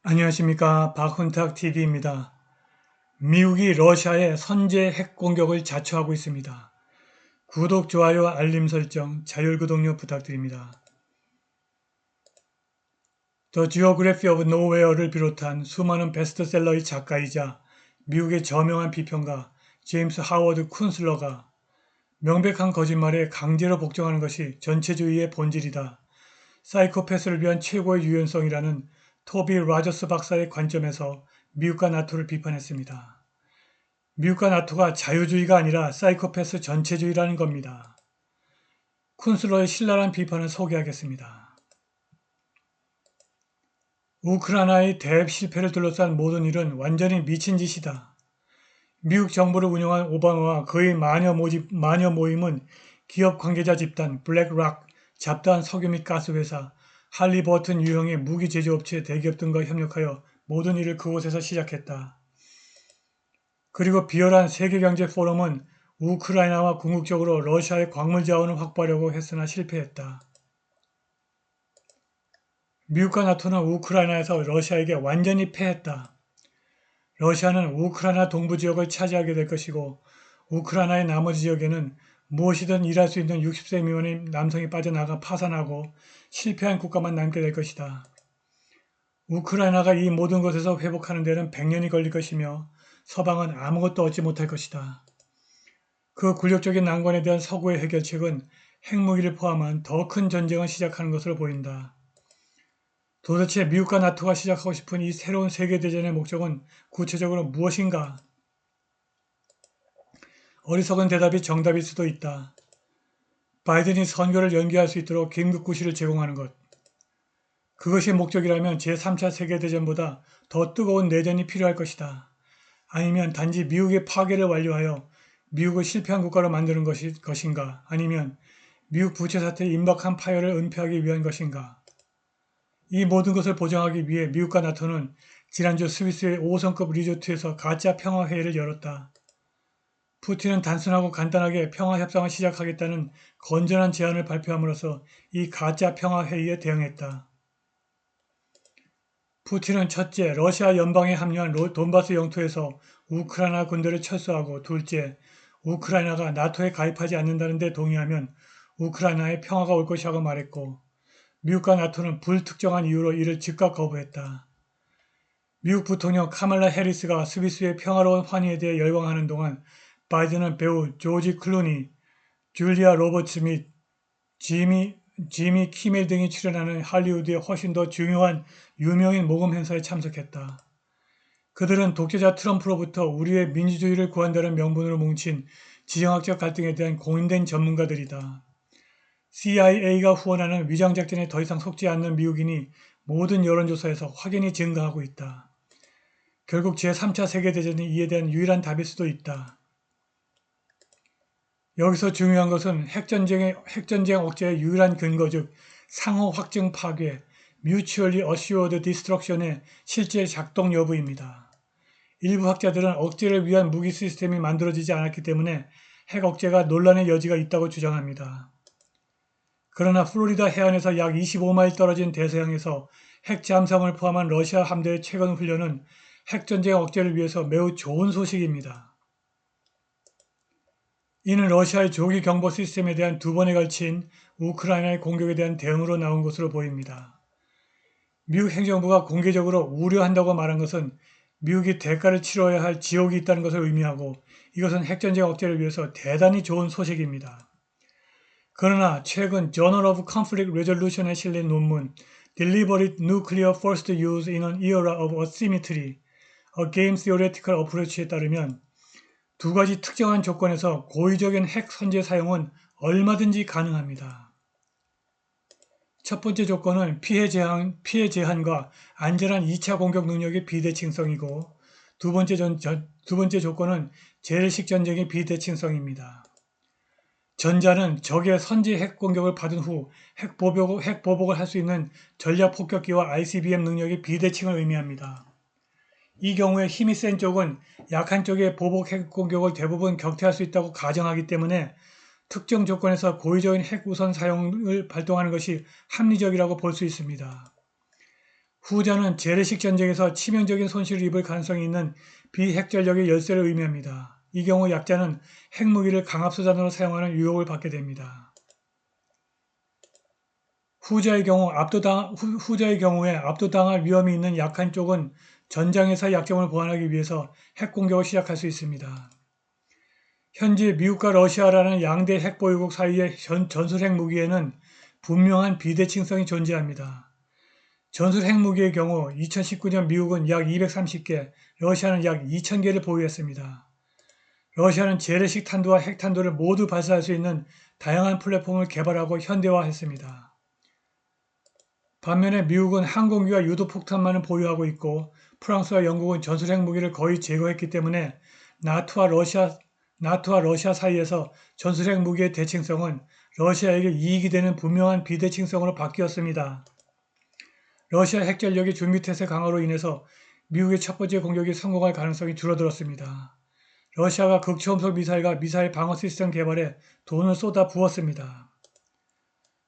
안녕하십니까. 박훈탁TV입니다. 미국이 러시아의 선제 핵 공격을 자초하고 있습니다. 구독, 좋아요, 알림 설정, 자율구독료 부탁드립니다. The Geography of Nowhere를 비롯한 수많은 베스트셀러의 작가이자 미국의 저명한 비평가 제임스 하워드 쿤슬러가 명백한 거짓말에 강제로 복종하는 것이 전체주의의 본질이다. 사이코패스를 위한 최고의 유연성이라는 토비 라저스 박사의 관점에서 미국과 나토를 비판했습니다. 미국과 나토가 자유주의가 아니라 사이코패스 전체주의라는 겁니다. 쿤슬러의 신랄한 비판을 소개하겠습니다. 우크라이나의 대핵 실패를 둘러싼 모든 일은 완전히 미친 짓이다. 미국 정부를 운영한 오바마와 그의 마녀 모임은 기업 관계자 집단 블랙락, 잡다한 석유 및 가스 회사, 할리버튼 유형의 무기 제조업체 대기업 등과 협력하여 모든 일을 그곳에서 시작했다. 그리고 비열한 세계경제 포럼은 우크라이나와 궁극적으로 러시아의 광물 자원을 확보하려고 했으나 실패했다. 미국과 나토는 우크라이나에서 러시아에게 완전히 패했다. 러시아는 우크라이나 동부 지역을 차지하게 될 것이고 우크라이나의 나머지 지역에는 무엇이든 일할 수 있는 60세 미만의 남성이 빠져나가 파산하고 실패한 국가만 남게 될 것이다. 우크라이나가 이 모든 것에서 회복하는 데는 100년이 걸릴 것이며 서방은 아무것도 얻지 못할 것이다. 그 굴욕적인 난관에 대한 서구의 해결책은 핵무기를 포함한 더 큰 전쟁을 시작하는 것으로 보인다. 도대체 미국과 나토가 시작하고 싶은 이 새로운 세계대전의 목적은 구체적으로 무엇인가? 어리석은 대답이 정답일 수도 있다. 바이든이 선거를 연기할 수 있도록 긴급구실을 제공하는 것. 그것이 목적이라면 제3차 세계대전보다 더 뜨거운 내전이 필요할 것이다. 아니면 단지 미국의 파괴를 완료하여 미국을 실패한 국가로 만드는 것인가? 아니면 미국 부채 사태의 임박한 파열을 은폐하기 위한 것인가? 이 모든 것을 보장하기 위해 미국과 나토는 지난주 스위스의 5성급 리조트에서 가짜 평화회의를 열었다. 푸틴은 단순하고 간단하게 평화협상을 시작하겠다는 건전한 제안을 발표함으로써 이 가짜 평화회의에 대응했다. 푸틴은 첫째, 러시아 연방에 합류한 돈바스 영토에서 우크라이나 군대를 철수하고 둘째, 우크라이나가 나토에 가입하지 않는다는 데 동의하면 우크라이나에 평화가 올 것이라고 말했고 미국과 나토는 불특정한 이유로 이를 즉각 거부했다. 미국 부통령 카말라 해리스가 스위스의 평화로운 환희에 대해 열광하는 동안 바이든은 배우 조지 클루니, 줄리아 로버츠 및 지미 키멜 등이 출연하는 할리우드의 훨씬 더 중요한 유명인 모금 행사에 참석했다. 그들은 독재자 트럼프로부터 우리의 민주주의를 구한다는 명분으로 뭉친 지정학적 갈등에 대한 공인된 전문가들이다. CIA가 후원하는 위장작전에 더 이상 속지 않는 미국인이 모든 여론조사에서 확연히 증가하고 있다. 결국 제3차 세계대전이 이에 대한 유일한 답일 수도 있다. 여기서 중요한 것은 핵전쟁 억제의 유일한 근거 즉 상호 확증 파괴, Mutually Assured Destruction의 실제 작동 여부입니다. 일부 학자들은 억제를 위한 무기 시스템이 만들어지지 않았기 때문에 핵 억제가 논란의 여지가 있다고 주장합니다. 그러나 플로리다 해안에서 약 25마일 떨어진 대서양에서 핵 잠수함을 포함한 러시아 함대의 최근 훈련은 핵전쟁 억제를 위해서 매우 좋은 소식입니다. 이는 러시아의 조기 경보 시스템에 대한 두 번에 걸친 우크라이나의 공격에 대한 대응으로 나온 것으로 보입니다. 미국 행정부가 공개적으로 우려한다고 말한 것은 미국이 대가를 치러야 할 지옥이 있다는 것을 의미하고 이것은 핵전쟁 억제를 위해서 대단히 좋은 소식입니다. 그러나 최근 Journal of Conflict Resolution에 실린 논문 Deliberate Nuclear Forced Use in an Era of Asymmetry, A Game Theoretical Approach에 따르면 두 가지 특정한 조건에서 고의적인 핵 선제 사용은 얼마든지 가능합니다. 첫 번째 조건은 피해 제한과 안전한 2차 공격 능력의 비대칭성이고 두 번째 조건은 재래식 전쟁의 비대칭성입니다. 전자는 적의 선제 핵 공격을 받은 후 핵 보복을 할 수 있는 전략 폭격기와 ICBM 능력의 비대칭을 의미합니다. 이 경우에 힘이 센 쪽은 약한 쪽의 보복 핵 공격을 대부분 격퇴할 수 있다고 가정하기 때문에 특정 조건에서 고의적인 핵 우선 사용을 발동하는 것이 합리적이라고 볼 수 있습니다. 후자는 재래식 전쟁에서 치명적인 손실을 입을 가능성이 있는 비핵전력의 열세를 의미합니다. 이 경우 약자는 핵무기를 강압수단으로 사용하는 유혹을 받게 됩니다. 후자의 경우에 압도당할 위험이 있는 약한 쪽은 전장에서의 약점을 보완하기 위해서 핵공격을 시작할 수 있습니다. 현재 미국과 러시아라는 양대 핵보유국 사이의 전술 핵무기에는 분명한 비대칭성이 존재합니다. 전술 핵무기의 경우 2019년 미국은 약 230개, 러시아는 약 2000개를 보유했습니다. 러시아는 재래식 탄두와 핵탄두를 모두 발사할 수 있는 다양한 플랫폼을 개발하고 현대화했습니다. 반면에 미국은 항공기와 유도폭탄만을 보유하고 있고 프랑스와 영국은 전술 핵무기를 거의 제거했기 때문에 나토와 러시아 사이에서 전술 핵무기의 대칭성은 러시아에게 이익이 되는 분명한 비대칭성으로 바뀌었습니다. 러시아 핵전력의 준비태세 강화로 인해서 미국의 첫 번째 공격이 성공할 가능성이 줄어들었습니다. 러시아가 극초음속 미사일과 미사일 방어 시스템 개발에 돈을 쏟아 부었습니다.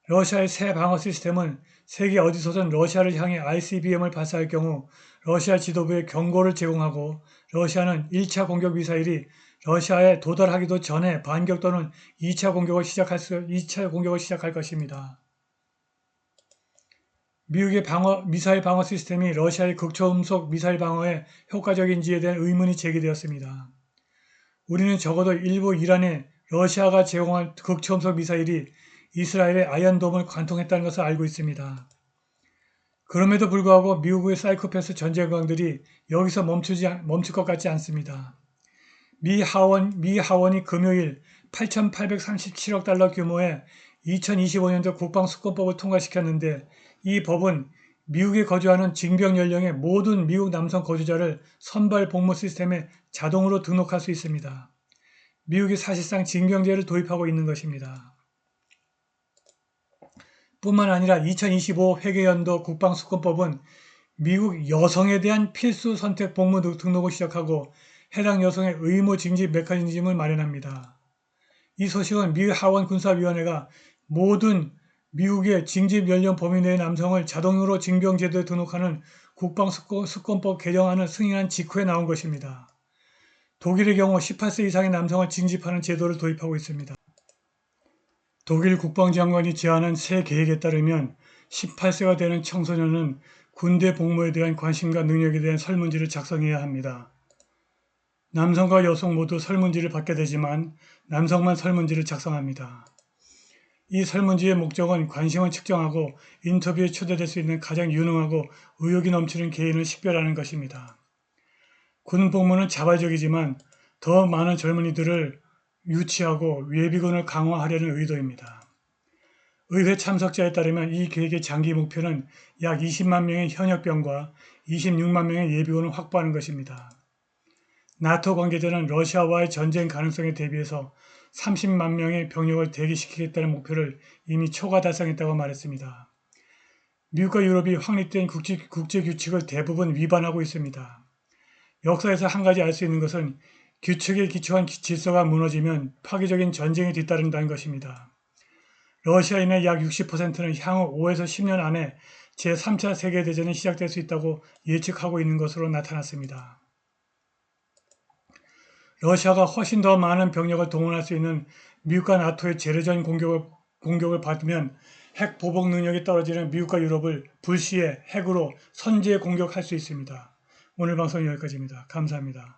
러시아의 새 방어 시스템은 세계 어디서든 러시아를 향해 ICBM을 발사할 경우 러시아 지도부에 경고를 제공하고 러시아는 1차 공격 미사일이 러시아에 도달하기도 전에 반격 또는 2차 공격을 시작할 것입니다. 미국의 미사일 방어 시스템이 러시아의 극초음속 미사일 방어에 효과적인지에 대한 의문이 제기되었습니다. 우리는 적어도 일부 이란에 러시아가 제공한 극초음속 미사일이 이스라엘의 아이언돔을 관통했다는 것을 알고 있습니다. 그럼에도 불구하고 미국의 사이코패스 전쟁광들이 여기서 멈출 것 같지 않습니다. 미 하원이 금요일 8,837억 달러 규모의 2025년도 국방수권법을 통과시켰는데 이 법은 미국에 거주하는 징병 연령의 모든 미국 남성 거주자를 선발 복무 시스템에 자동으로 등록할 수 있습니다. 미국이 사실상 징병제를 도입하고 있는 것입니다. 뿐만 아니라 2025 회계연도 국방수권법은 미국 여성에 대한 필수 선택 복무 등록을 시작하고 해당 여성의 의무 징집 메커니즘을 마련합니다. 이 소식은 미 하원 군사위원회가 모든 미국의 징집 연령 범위 내의 남성을 자동으로 징병제도에 등록하는 국방수권법 개정안을 승인한 직후에 나온 것입니다. 독일의 경우 18세 이상의 남성을 징집하는 제도를 도입하고 있습니다. 독일 국방장관이 제안한 새 계획에 따르면 18세가 되는 청소년은 군대 복무에 대한 관심과 능력에 대한 설문지를 작성해야 합니다. 남성과 여성 모두 설문지를 받게 되지만 남성만 설문지를 작성합니다. 이 설문지의 목적은 관심을 측정하고 인터뷰에 초대될 수 있는 가장 유능하고 의욕이 넘치는 개인을 식별하는 것입니다. 군 복무는 자발적이지만 더 많은 젊은이들을 유치하고 예비군을 강화하려는 의도입니다. 의회 참석자에 따르면 이 계획의 장기 목표는 약 20만 명의 현역병과 26만 명의 예비군을 확보하는 것입니다. 나토 관계자는 러시아와의 전쟁 가능성에 대비해서 30만 명의 병력을 대기시키겠다는 목표를 이미 초과 달성했다고 말했습니다. 미국과 유럽이 확립된 국제 규칙을 대부분 위반하고 있습니다. 역사에서 한 가지 알 수 있는 것은 규칙에 기초한 질서가 무너지면 파괴적인 전쟁이 뒤따른다는 것입니다. 러시아인의 약 60%는 향후 5에서 10년 안에 제3차 세계대전이 시작될 수 있다고 예측하고 있는 것으로 나타났습니다. 러시아가 훨씬 더 많은 병력을 동원할 수 있는 미국과 나토의 재래전 공격을 받으면 핵 보복 능력이 떨어지는 미국과 유럽을 불시에 핵으로 선제 공격할 수 있습니다. 오늘 방송은 여기까지입니다. 감사합니다.